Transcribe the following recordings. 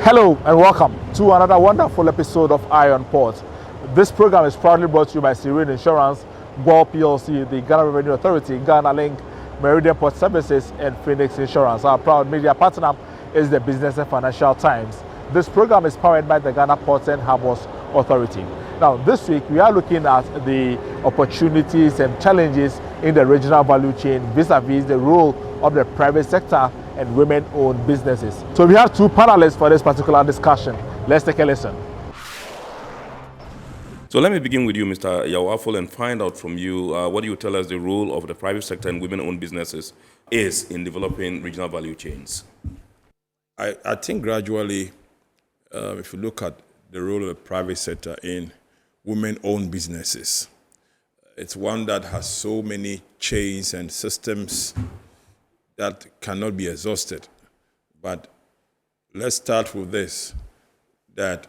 Hello and welcome to another wonderful episode of Eye on Port. This program is proudly brought to you by Seagoing Insurance, GOL PLC, the Ghana Revenue Authority, Ghana Link, Meridian Port Services, and Phoenix Insurance. Our proud media partner is the Business and Financial Times. This program is powered by the Ghana Ports and Harbours Authority. Now, this week we are looking at the opportunities and challenges in the regional value chain vis-a-vis the role of the private sector and women-owned businesses. So we have two panelists for this particular discussion. Let's take a listen. So let me begin with you, Mr. Yawaful, and find out from you what you tell us the role of the private sector and women-owned businesses is in developing regional value chains. I think gradually, if you look at the role of the private sector in women-owned businesses, it's one that has so many chains and systems that cannot be exhausted. But let's start with this, that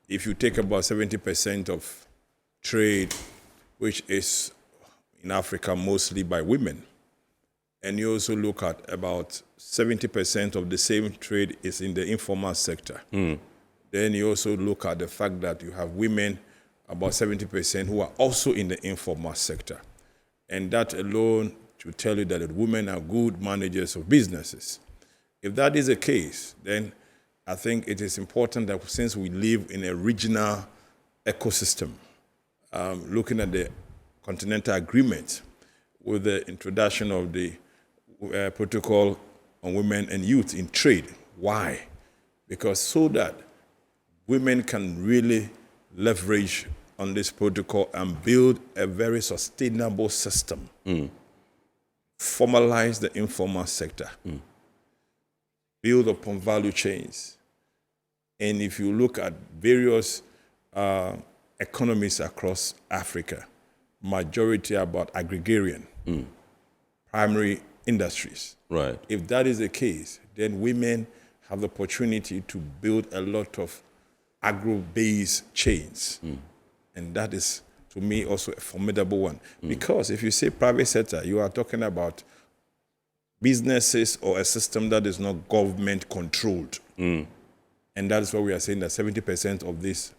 if you take about 70% of trade, which is in Africa mostly by women, and you also look at about 70% of the same trade is in the informal sector, then you also look at the fact that you have women, about 70%, who are also in the informal sector. And that alone to tell you that women are good managers of businesses. If that is the case, then I think it is important that since we live in a regional ecosystem, looking at the Continental Agreement with the introduction of the Protocol on Women and Youth in Trade. Why? Because so that women can really leverage on this protocol and build a very sustainable system. Formalize the informal sector, build upon value chains. And if you look at various economies across Africa, majority are about agrarian, primary industries. Right. If that is the case, then women have the opportunity to build a lot of agro-based chains. And that is, to me, also a formidable one. Because if you say private sector, you are talking about businesses or a system that is not government controlled. And that is why we are saying that 70% of this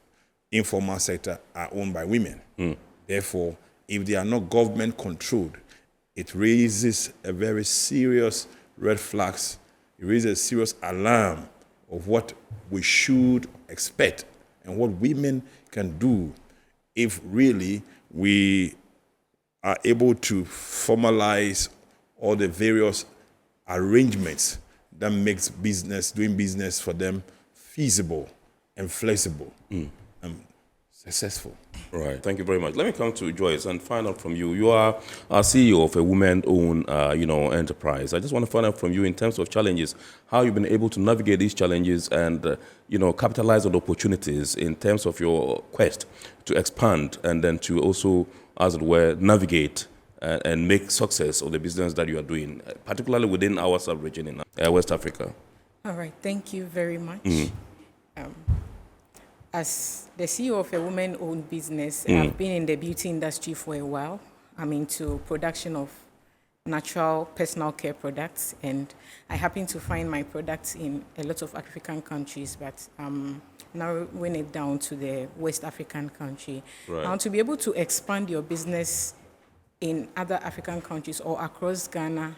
informal sector are owned by women. Therefore, if they are not government controlled, it raises a very serious red flags. It raises a serious alarm of what we should expect and what women can do if really we are able to formalize all the various arrangements that makes doing business for them feasible and flexible and successful. Right. Thank you very much. Let me come to Joyce and find out from you. You are a CEO of a women-owned, enterprise. I just want to find out from you in terms of challenges, how you've been able to navigate these challenges and, capitalize on opportunities in terms of your quest to expand and then to also, as it were, navigate and make success of the business that you are doing, particularly within our sub-region in West Africa. All right. Thank you very much. As the CEO of a woman-owned business, I've been in the beauty industry for a while. I'm into production of natural personal care products, and I happen to find my products in a lot of African countries, but narrowing it down to the West African country. Right. Now, to be able to expand your business in other African countries or across Ghana,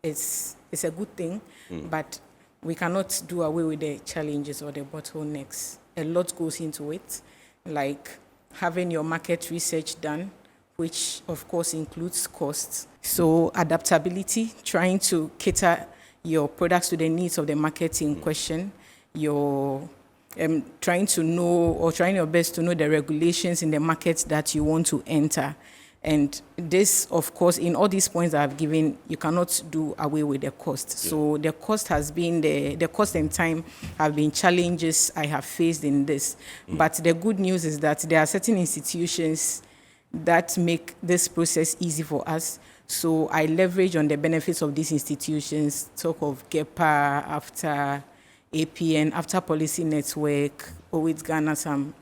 it's a good thing, but we cannot do away with the challenges or the bottlenecks. A lot goes into it, like having your market research done, which of course includes costs. So adaptability, trying to cater your products to the needs of the market in question, your trying your best to know the regulations in the markets that you want to enter. And this, of course, in all these points I've given, you cannot do away with the cost. Yeah. So the cost has been, the cost and time have been challenges I have faced in this. But the good news is that there are certain institutions that make this process easy for us. So I leverage on the benefits of these institutions, talk of GEPA, after APN, after Policy Network, with Ghana, some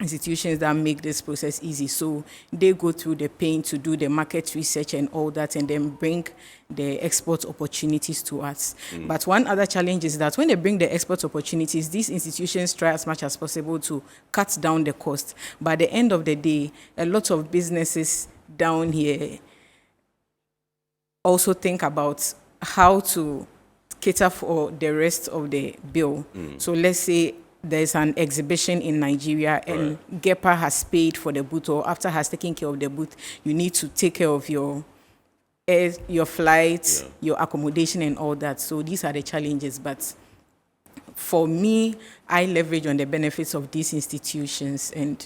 institutions that make this process easy. So they go through the pain to do the market research and all that, and then bring the export opportunities to us. But one other challenge is that when they bring the export opportunities, these institutions try as much as possible to cut down the cost. But at the end of the day, a lot of businesses down here also think about how to cater for the rest of the bill. So let's say there's an exhibition in Nigeria and GEPA has paid for the booth, or after has taken care of the booth, you need to take care of your flights, your accommodation and all that. So these are the challenges. But for me, I leverage on the benefits of these institutions, and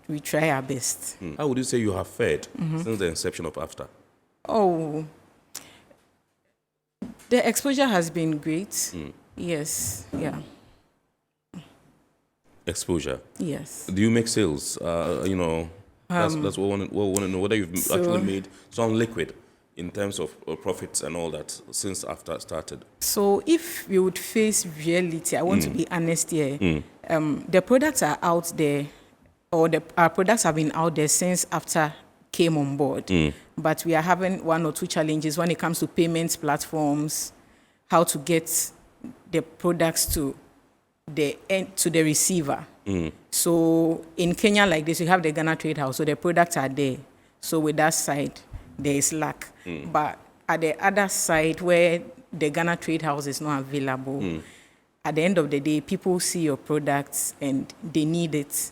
we try our best. How would you say you have fared since the inception of AFTA? Oh, the exposure has been great. Yes, yeah. Exposure. Yes. Do you make sales? That's what we want to know, whether you've actually made some liquid in terms of profits and all that since AFTA started. So if we would face reality, I want to be honest here. The products are out there, or our products have been out there since AFTA came on board. But we are having one or two challenges when it comes to payments platforms, how to get the products to the receiver. So in Kenya like this, we have the Ghana Trade House, so the products are there. So with that side, there is lack. But at the other side, where the Ghana Trade House is not available, at the end of the day, people see your products and they need it.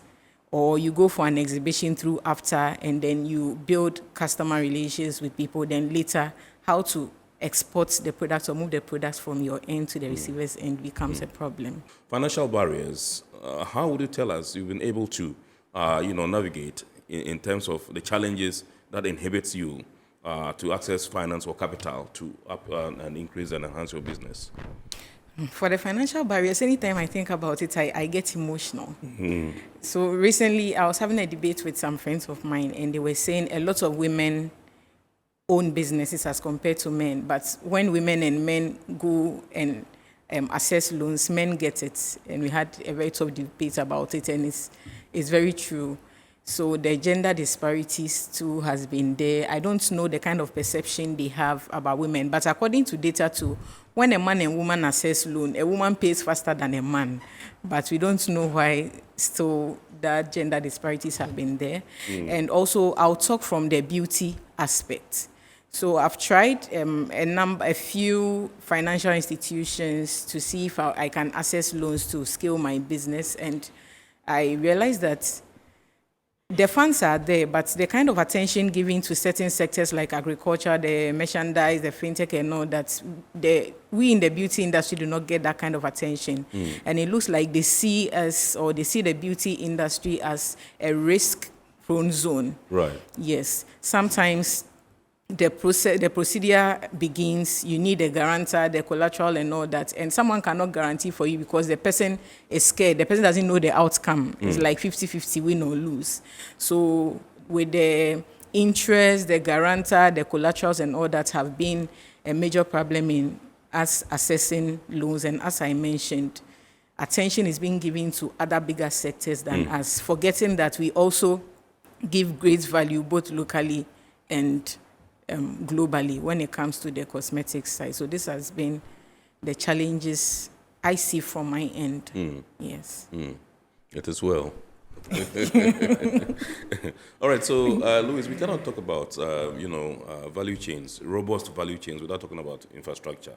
Or you go for an exhibition through AFTA, and then you build customer relations with people. Then later, how to export the products or move the products from your end to the receiver's end becomes a problem. Financial barriers. How would you tell us you've been able to, navigate in terms of the challenges that inhibits you to access finance or capital to up and increase and enhance your business? For the financial barriers, anytime I think about it, I get emotional. So recently, I was having a debate with some friends of mine, and they were saying a lot of women own businesses as compared to men. But when women and men go and access loans, men get it. And we had a very tough debate about it, and it's very true. So the gender disparities too has been there. I don't know the kind of perception they have about women, but according to data too, when a man and woman access loan, a woman pays faster than a man. But we don't know why still that gender disparities have been there. And also, I'll talk from the beauty aspect. So I've tried a few financial institutions to see if I can access loans to scale my business, and I realized that the funds are there, but the kind of attention given to certain sectors like agriculture, the merchandise, the fintech and all that, we in the beauty industry do not get that kind of attention. And it looks like they see us, or they see the beauty industry as a risk-prone zone. Right. Yes. Sometimes the procedure begins, you need a guarantor, the collateral and all that, and someone cannot guarantee for you because the person is scared. The person doesn't know the outcome. It's like 50-50, win or lose. So with the interest, the guarantor, the collaterals and all that have been a major problem in us assessing loans. And as I mentioned, attention is being given to other bigger sectors than us, forgetting that we also give great value both locally and globally when it comes to the cosmetics side. So this has been the challenges I see from my end. Yes. It is well. All right, so Louis, we cannot talk about value chains, robust value chains, without talking about infrastructure.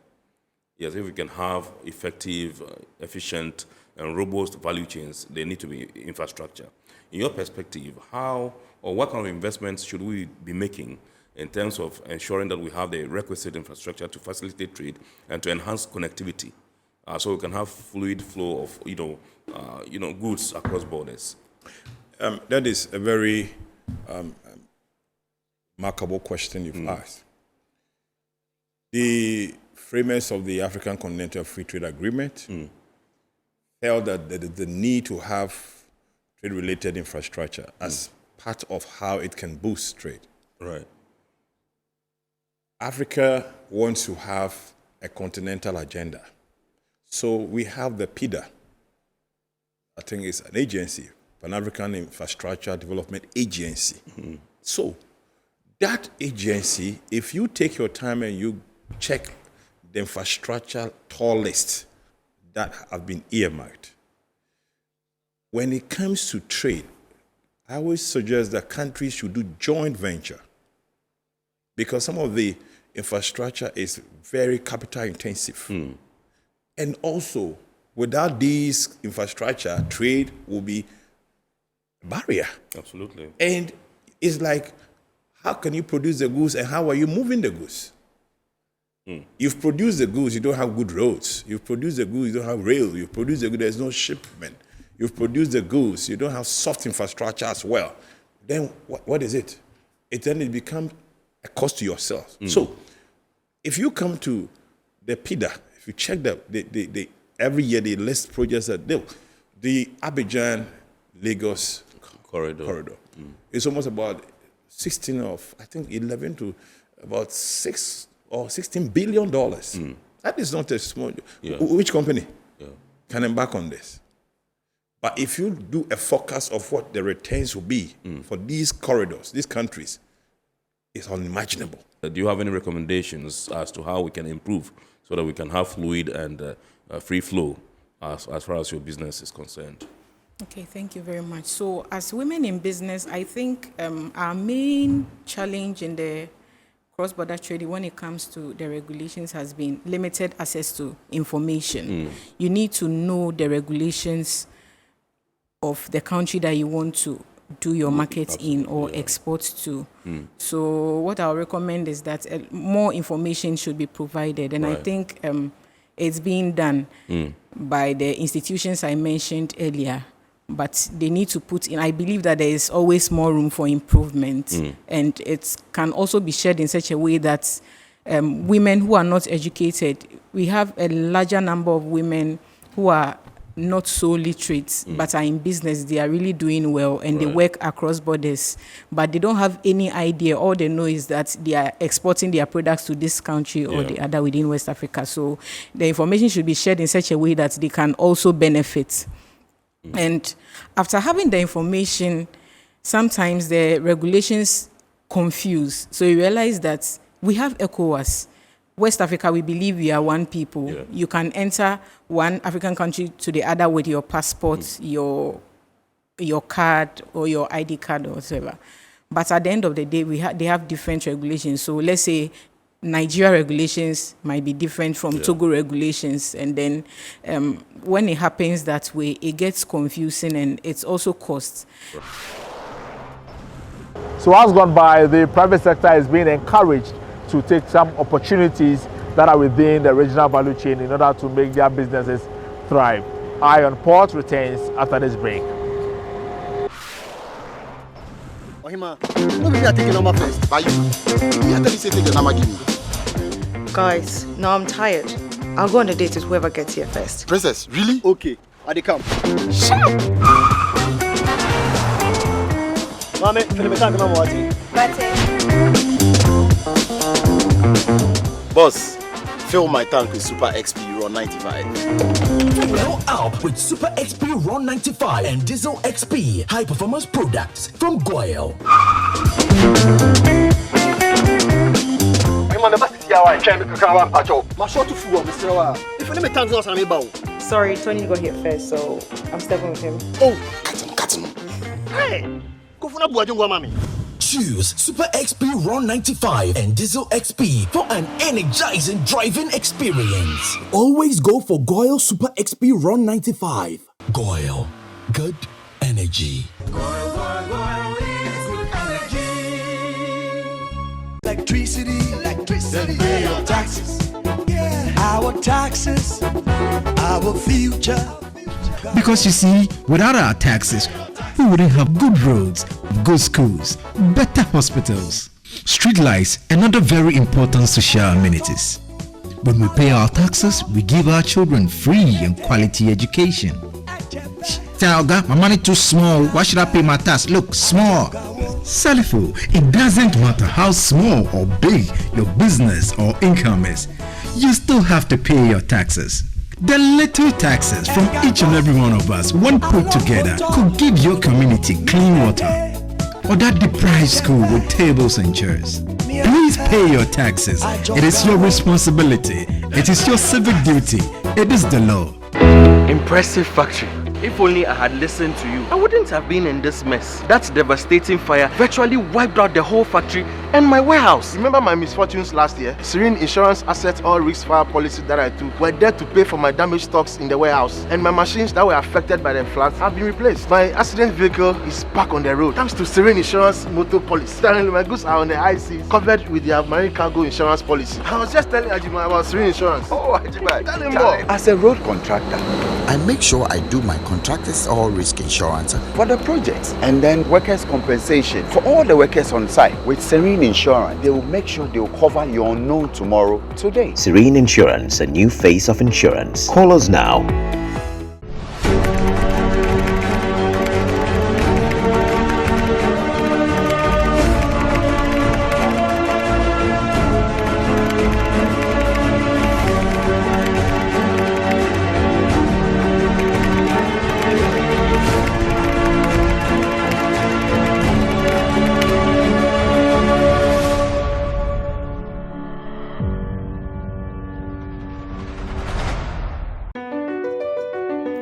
Yes, if we can have effective, efficient, and robust value chains, they need to be infrastructure. In your perspective, how or what kind of investments should we be making in terms of ensuring that we have the requisite infrastructure to facilitate trade and to enhance connectivity, so we can have fluid flow of goods across borders? That is a very remarkable question you've asked. The framers of the African Continental Free Trade Agreement felt that there is the need to have trade-related infrastructure as part of how it can boost trade. Right. Africa wants to have a continental agenda. So we have the PIDA. I think it's an agency Pan-African Infrastructure Development Agency. So that agency, if you take your time and you check the infrastructure toll list that have been earmarked, when it comes to trade, I always suggest that countries should do joint venture, because some of the infrastructure is very capital intensive. And also, without these infrastructure, trade will be a barrier. Absolutely. And it's like, how can you produce the goods and how are you moving the goods? You've produced the goods, you don't have good roads. You've produced the goods, you don't have rail. You've produced the goods, there's no shipment. You've produced the goods, you don't have soft infrastructure as well. Then what is it? It becomes a cost to yourself. So if you come to the PIDA, if you check the every year they list projects that the Abidjan Lagos corridor. It's almost about 16 of, I think 11 to about 6 or $16 billion. That is not a small. Which company can embark on this? But if you do a forecast of what the returns will be for these corridors, these countries, it's unimaginable. Do you have any recommendations as to how we can improve so that we can have fluid and free flow as far as your business is concerned? Okay, thank you very much. So as women in business, I think our main challenge in the cross-border trade when it comes to the regulations has been limited access to information. You need to know the regulations of the country that you want to do your market in or export to. So what I'll recommend is that more information should be provided. And I think it's being done by the institutions I mentioned earlier. But they need to put in, I believe that there is always more room for improvement. And it can also be shared in such a way that women who are not educated, we have a larger number of women who are not so literate, but are in business. They are really doing well and they work across borders, but they don't have any idea. All they know is that they are exporting their products to this country or the other within West Africa. So the information should be shared in such a way that they can also benefit. And after having the information, sometimes the regulations confuse. So you realize that we have ECOWAS. West Africa, we believe we are one people. You can enter one African country to the other with your passport, your card, or your ID card, or whatever. But at the end of the day, they have different regulations. So let's say Nigeria regulations might be different from Togo regulations. And then when it happens that way, it gets confusing and it's also cost. So as gone by, the private sector is being encouraged to take some opportunities that are within the regional value chain in order to make their businesses thrive. Eye on Port returns after this break. Ohima, no be me taking number first. By you tell me say take the number give me. Guys, no, I'm tired. I'll go on a date with whoever gets here first. Princess, really? Okay, I dey come. Shut up! Mame, feel me talking about what? Boss, fill my tank with Super XP Ron 95. Blow up with Super XP Ron 95 and Diesel XP high performance products from Goyle. Sorry, Tony got here first, so I'm stepping with him. Oh, cut him. Hey, go for mami. Choose Super XP Ron 95 and Diesel XP for an energizing driving experience. Always go for Goyle Super XP Ron 95. Goyle, good energy. Goyle is good energy. Electricity. Then pay your taxes. Yeah. Our taxes, our future. Because you see, without our taxes, we wouldn't have good roads, good schools, better hospitals, street lights, and other very important social amenities. When we pay our taxes, we give our children free and quality education. Talga, my money too small. Why should I pay my tax? Look, small. Salifo, it doesn't matter how small or big your business or income is. You still have to pay your taxes. The little taxes from each and every one of us, when put together, could give your community clean water or that deprived school with tables and chairs. Please pay your taxes. It is your responsibility. It is your civic duty. It is the law. Impressive factory. If only I had listened to you, I wouldn't have been in this mess. That devastating fire virtually wiped out the whole factory and my warehouse. Remember my misfortunes last year? Serene Insurance Asset All Risk Fire policy that I took were there to pay for my damaged stocks in the warehouse, and my machines that were affected by the floods have been replaced. My accident vehicle is back on the road thanks to Serene Insurance motor policy. Currently, my goods are on the high seas, covered with their marine cargo insurance policy. I was just telling Ajima about Serene Insurance. Oh, Ajima, tell him more. As a road contractor, I make sure I do my contractors all risk insurance for the projects and then workers' compensation for all the workers on site. With Serene Insurance, they will make sure they will cover your unknown tomorrow today. Serene Insurance, a new face of insurance. Call us now.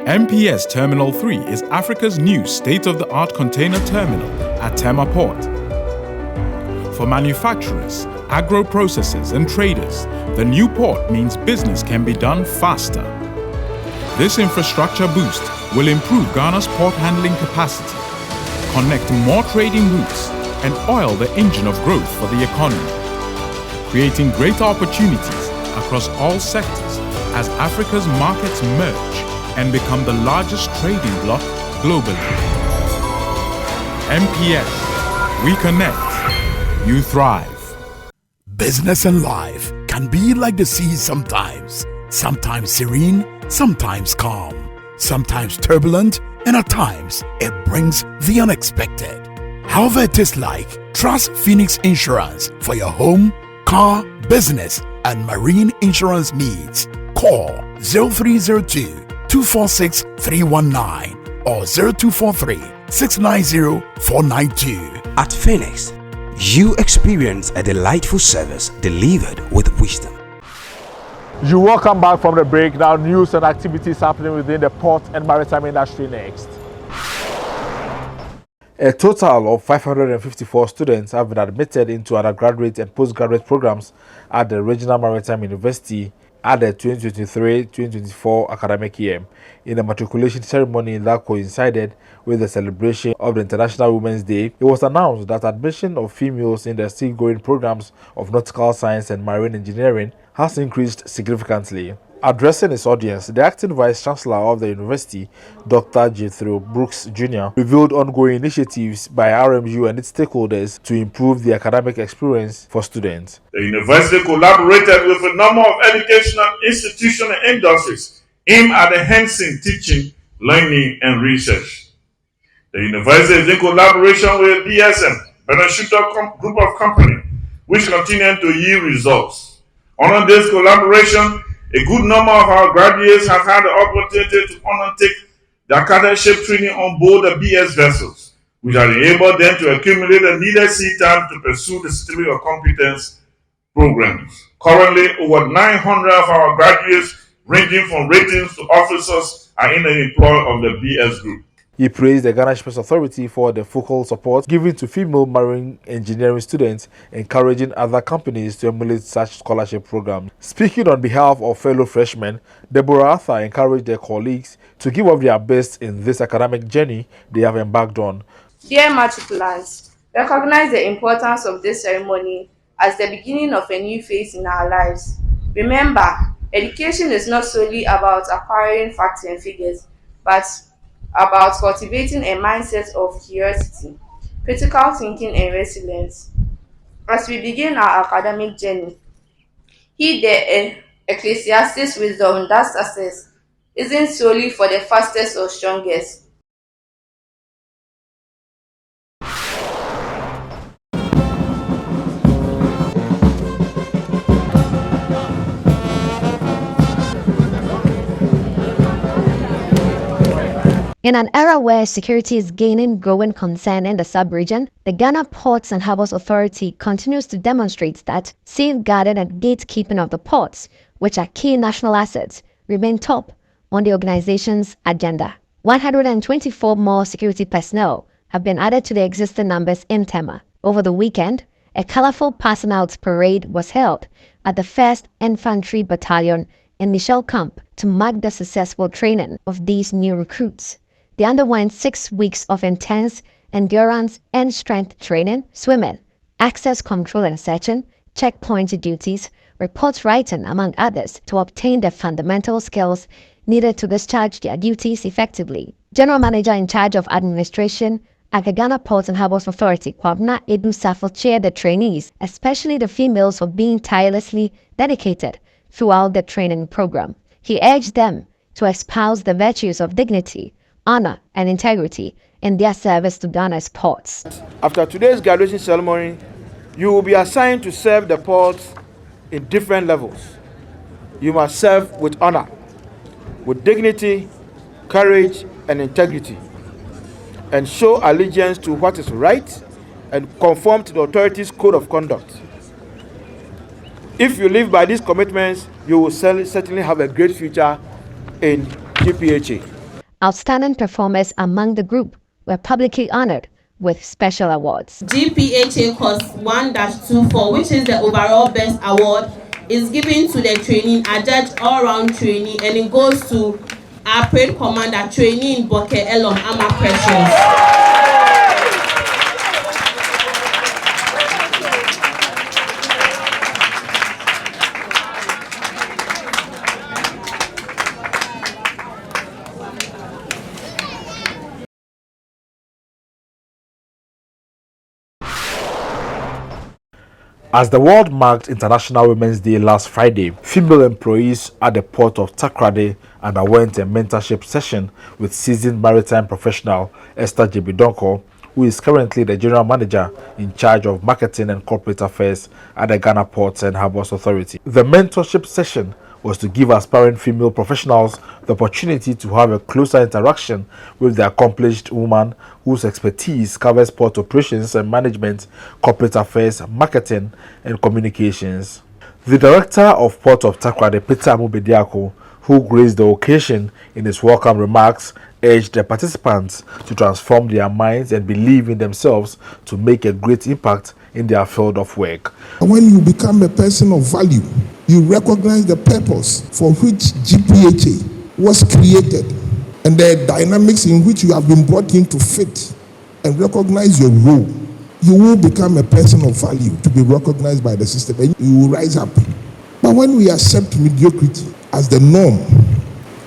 MPS Terminal 3 is Africa's new state-of-the-art container terminal at Tema Port. For manufacturers, agro-processors and traders, the new port means business can be done faster. This infrastructure boost will improve Ghana's port handling capacity, connect more trading routes, and oil the engine of growth for the economy, creating greater opportunities across all sectors as Africa's markets merge and become the largest trading bloc globally. MPS, we connect, you thrive. Business and life can be like the sea sometimes. Sometimes serene, sometimes calm, sometimes turbulent, and at times it brings the unexpected. However it is like, trust Phoenix Insurance for your home, car, business, and marine insurance needs. Call 0302 246 319 or 0243 690 492. At Phoenix, you experience a delightful service delivered with wisdom. You welcome back from the break. Now, news and activities happening within the port and maritime industry next. A total of 554 students have been admitted into undergraduate and postgraduate programs at the Regional Maritime University at the 2023-2024 academic year, in a matriculation ceremony that coincided with the celebration of the International Women's Day. It was announced that admission of females in the Seagoing programs of nautical science and marine engineering has increased significantly. Addressing his audience, the acting vice chancellor of the university, Dr. Jethro Brooks Jr., revealed ongoing initiatives by RMU and its stakeholders to improve the academic experience for students. The university collaborated with a number of educational institutions and industries aimed at enhancing teaching, learning, and research. The university is in collaboration with BSM, Benesuta Group of Companies, which continue to yield results. Under this collaboration, a good number of our graduates have had the opportunity to undertake the academic training on board the BS vessels, which has enabled them to accumulate the needed sea time to pursue the certificate of competence programs. Currently, over 900 of our graduates, ranging from ratings to officers, are in the employ of the BS group. He praised the Ghana Space Authority for the focal support given to female marine engineering students, encouraging other companies to emulate such scholarship programs. Speaking on behalf of fellow freshmen, Deborah Arthur encouraged their colleagues to give up their best in this academic journey they have embarked on. Dear matriculants, recognize the importance of this ceremony as the beginning of a new phase in our lives. Remember, education is not solely about acquiring facts and figures, but about cultivating a mindset of curiosity, critical thinking, and resilience. As we begin our academic journey, heed the Ecclesiastes wisdom that success isn't solely for the fastest or strongest. In an era where security is gaining growing concern in the sub-region, the Ghana Ports and Harbours Authority continues to demonstrate that safeguarding and gatekeeping of the ports, which are key national assets, remain top on the organization's agenda. 124 more security personnel have been added to the existing numbers in Tema. Over the weekend, a colorful passing out parade was held at the 1st Infantry Battalion in Michel Camp to mark the successful training of these new recruits. They underwent 6 weeks of intense endurance and strength training, swimming, access control and searching, checkpoint duties, report writing, among others, to obtain the fundamental skills needed to discharge their duties effectively. General Manager in charge of administration at the Ghana Ports and Harbours Authority, Kwabna Edu Safo, cheered the trainees, especially the females, for being tirelessly dedicated throughout the training program. He urged them to espouse the virtues of dignity, honor, and integrity in their service to Ghana's ports. After today's graduation ceremony, you will be assigned to serve the ports in different levels. You must serve with honor, with dignity, courage, and integrity, and show allegiance to what is right and conform to the authority's code of conduct. If you live by these commitments, you will certainly have a great future in GPHA. Outstanding performers among the group were publicly honored with special awards. GPHA course 1-24, which is the overall best award, is given to the trainee, adjudged all-round trainee, and it goes to our parade commander, trainee in Boke Elom Ama Precious. As the world marked International Women's Day last Friday, female employees at the port of Takoradi underwent a mentorship session with seasoned maritime professional Esther Gyebi-Donkor, who is currently the General Manager in charge of Marketing and Corporate Affairs at the Ghana Ports and Harbours Authority. The mentorship session was to give aspiring female professionals the opportunity to have a closer interaction with the accomplished woman whose expertise covers port operations and management, corporate affairs, marketing, and communications. The director of Port of Takoradi, Peter Amubediako, who graced the occasion in his welcome remarks, urged the participants to transform their minds and believe in themselves to make a great impact in their field of work. When you become a person of value, you recognize the purpose for which GPHA was created and the dynamics in which you have been brought in to fit and recognize your role. You will become a person of value to be recognized by the system and you will rise up. But when we accept mediocrity as the norm,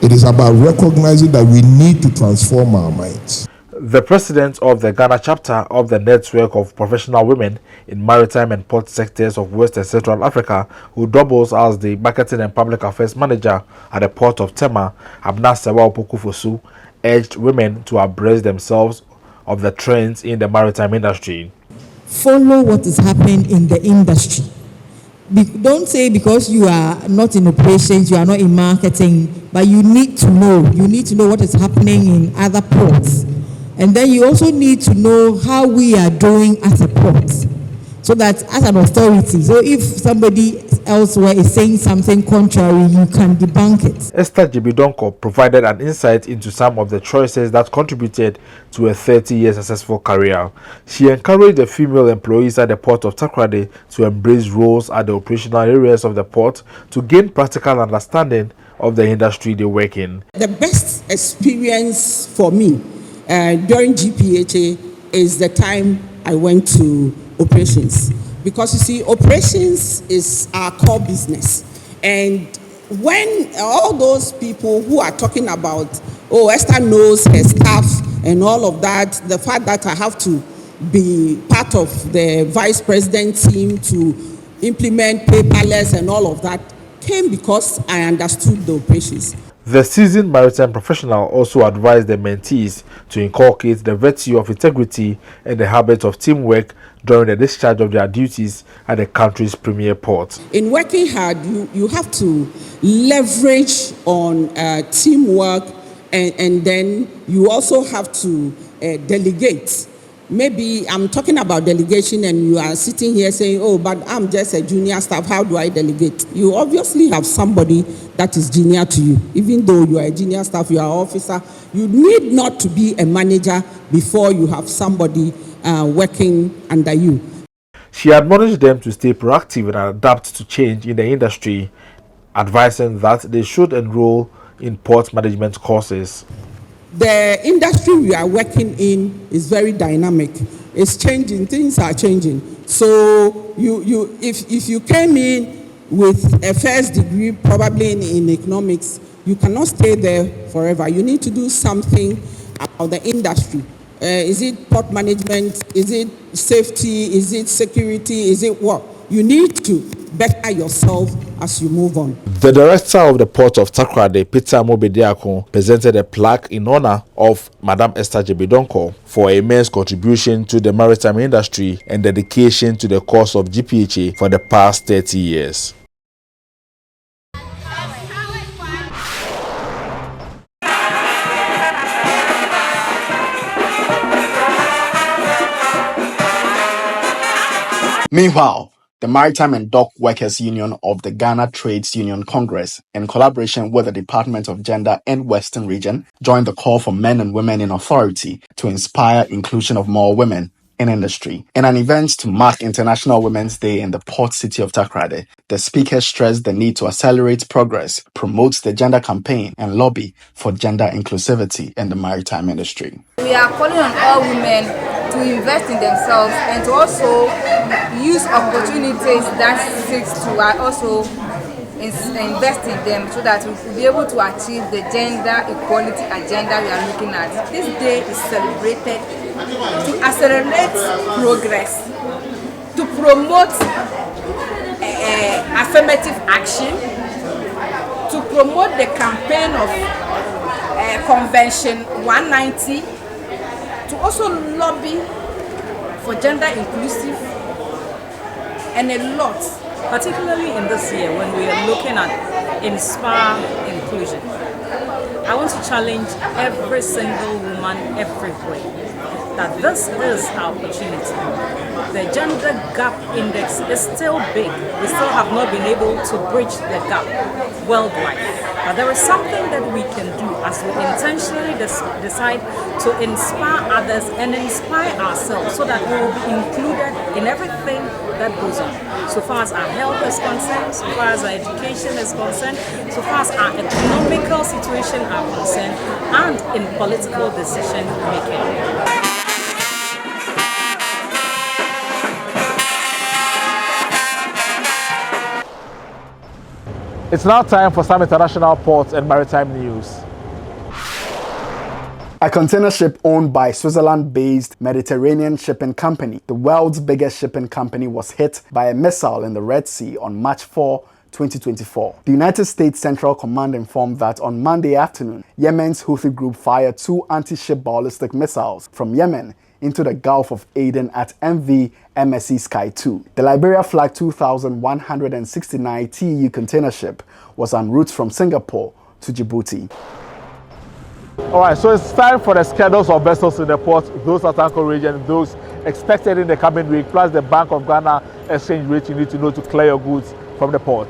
it is about recognizing that we need to transform our minds. The president of the Ghana chapter of the Network of Professional Women in Maritime and Port sectors of West and Central Africa, who doubles as the Marketing and Public Affairs Manager at the Port of Tema, Abna Sewa Opokufosu, urged women to abreast themselves of the trends in the maritime industry. Follow what is happening in the industry. Don't say because you are not in operations, you are not in marketing, but you need to know. You need to know what is happening in other ports. And then you also need to know how we are doing as a port, so that as an authority, so if somebody elsewhere is saying something contrary, you can debunk it. Esther Gyebi-Donkor provided an insight into some of the choices that contributed to a 30-year successful career. She encouraged the female employees at the Port of Takoradi to embrace roles at the operational areas of the port to gain practical understanding of the industry they work in. The best experience for me during GPHA is the time I went to operations, because you see, operations is our core business. And when all those people who are talking about, oh, Esther knows her staff and all of that, the fact that I have to be part of the vice president team to implement paperless and all of that came because I understood the operations. The seasoned maritime professional also advised the mentees to inculcate the virtue of integrity and the habit of teamwork during the discharge of their duties at the country's premier port. In working hard, you have to leverage on teamwork and then you also have to delegate. Maybe I'm talking about delegation and you are sitting here saying, oh, but I'm just a junior staff, how do I delegate? You obviously have somebody that is junior to you. Even though you are a junior staff, you are an officer, you need not to be a manager before you have somebody working under you. She admonished them to stay proactive and adapt to change in the industry, advising that they should enroll in port management courses. The industry we are working in is very dynamic. It's changing, things are changing. So if you came in with a first degree, probably in economics, you cannot stay there forever. You need to do something about the industry. Is it port management? Is it safety? Is it security? Is it what? You need to better yourself as you move on. The director of the port of Takoradi, Peter Mobediako, presented a plaque in honor of Madam Esther Gyebi-Donkor for her immense contribution to the maritime industry and dedication to the cause of GPHA for the past 30 years. Meanwhile, the Maritime and Dock Workers Union of the Ghana Trades Union Congress, in collaboration with the Department of Gender and Western Region, joined the call for men and women in authority to inspire inclusion of more women in industry. In an event to mark International Women's Day in the port city of Takoradi, the speaker stressed the need to accelerate progress, promote the gender campaign, and lobby for gender inclusivity in the maritime industry. We are calling on all women to invest in themselves and to also use opportunities that seeks to also invest in them so that we will be able to achieve the gender equality agenda we are looking at. This day is celebrated to accelerate progress, to promote affirmative action, to promote the campaign of Convention 190, to also lobby for gender inclusive, and a lot, particularly in this year when we are looking at inspire inclusion. I want to challenge every single woman everywhere that this is our opportunity. The gender gap index is still big. We still have not been able to bridge the gap worldwide. But there is something that we can do as we intentionally decide to inspire others and inspire ourselves so that we will be included in everything that goes on. So far as our health is concerned, so far as our education is concerned, so far as our economical situation are concerned, and in political decision making. It's now time for some international ports and maritime news. A container ship owned by Switzerland-based Mediterranean Shipping Company, the world's biggest shipping company, was hit by a missile in the Red Sea on March 4, 2024. The United States Central Command informed that on Monday afternoon, Yemen's Houthi group fired 2 anti-ship ballistic missiles from Yemen into the Gulf of Aden at MV MSC Sky 2. The Liberia Flag 2169 TEU container ship was en route from Singapore to Djibouti. Alright, so it's time for the schedules of vessels in the port, those at Anchor region, those expected in the coming week, plus the Bank of Ghana exchange rate you need to know to clear your goods from the port.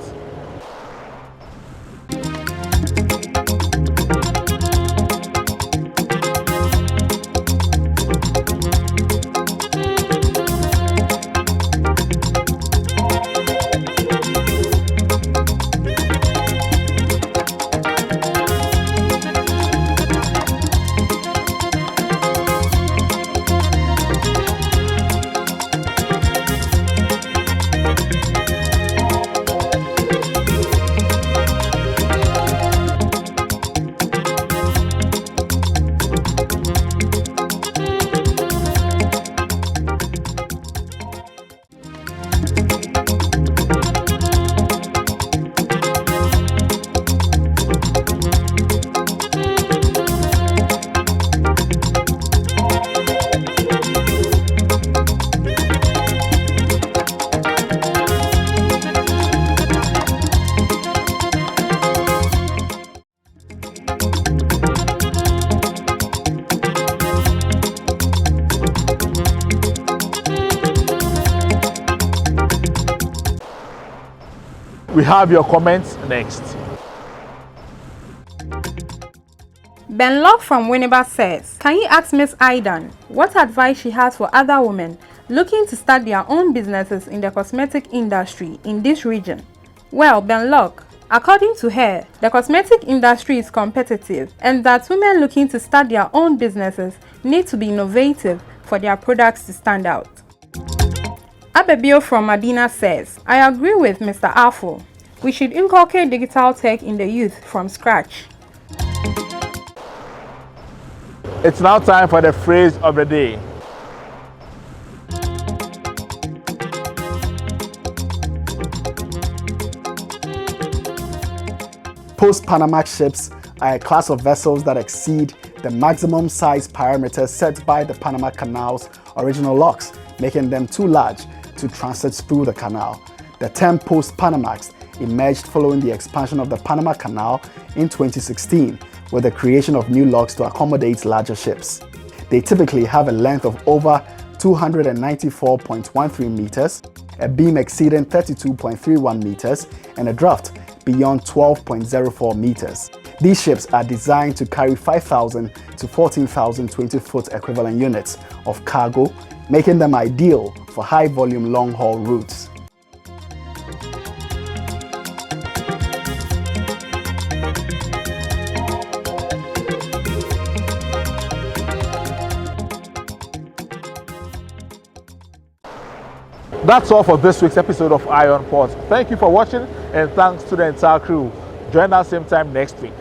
We have your comments next. Ben Locke from Winneba says, can you ask Miss Aidan what advice she has for other women looking to start their own businesses in the cosmetic industry in this region? Well, Ben Locke, according to her, the cosmetic industry is competitive and that women looking to start their own businesses need to be innovative for their products to stand out. Abebio from Medina says, I agree with Mr. Afo. We should inculcate digital tech in the youth from scratch. It's now time for the phrase of the day. Post-Panamax ships are a class of vessels that exceed the maximum size parameters set by the Panama Canal's original locks, making them too large to transit through the canal. The term post-Panamax emerged following the expansion of the Panama Canal in 2016, with the creation of new locks to accommodate larger ships. They typically have a length of over 294.13 meters, a beam exceeding 32.31 meters, and a draft beyond 12.04 meters. These ships are designed to carry 5,000 to 14,000 20-foot equivalent units of cargo, making them ideal for high-volume long-haul routes. That's all for this week's episode of Eye on Port. Thank you for watching and thanks to the entire crew. Join us same time next week.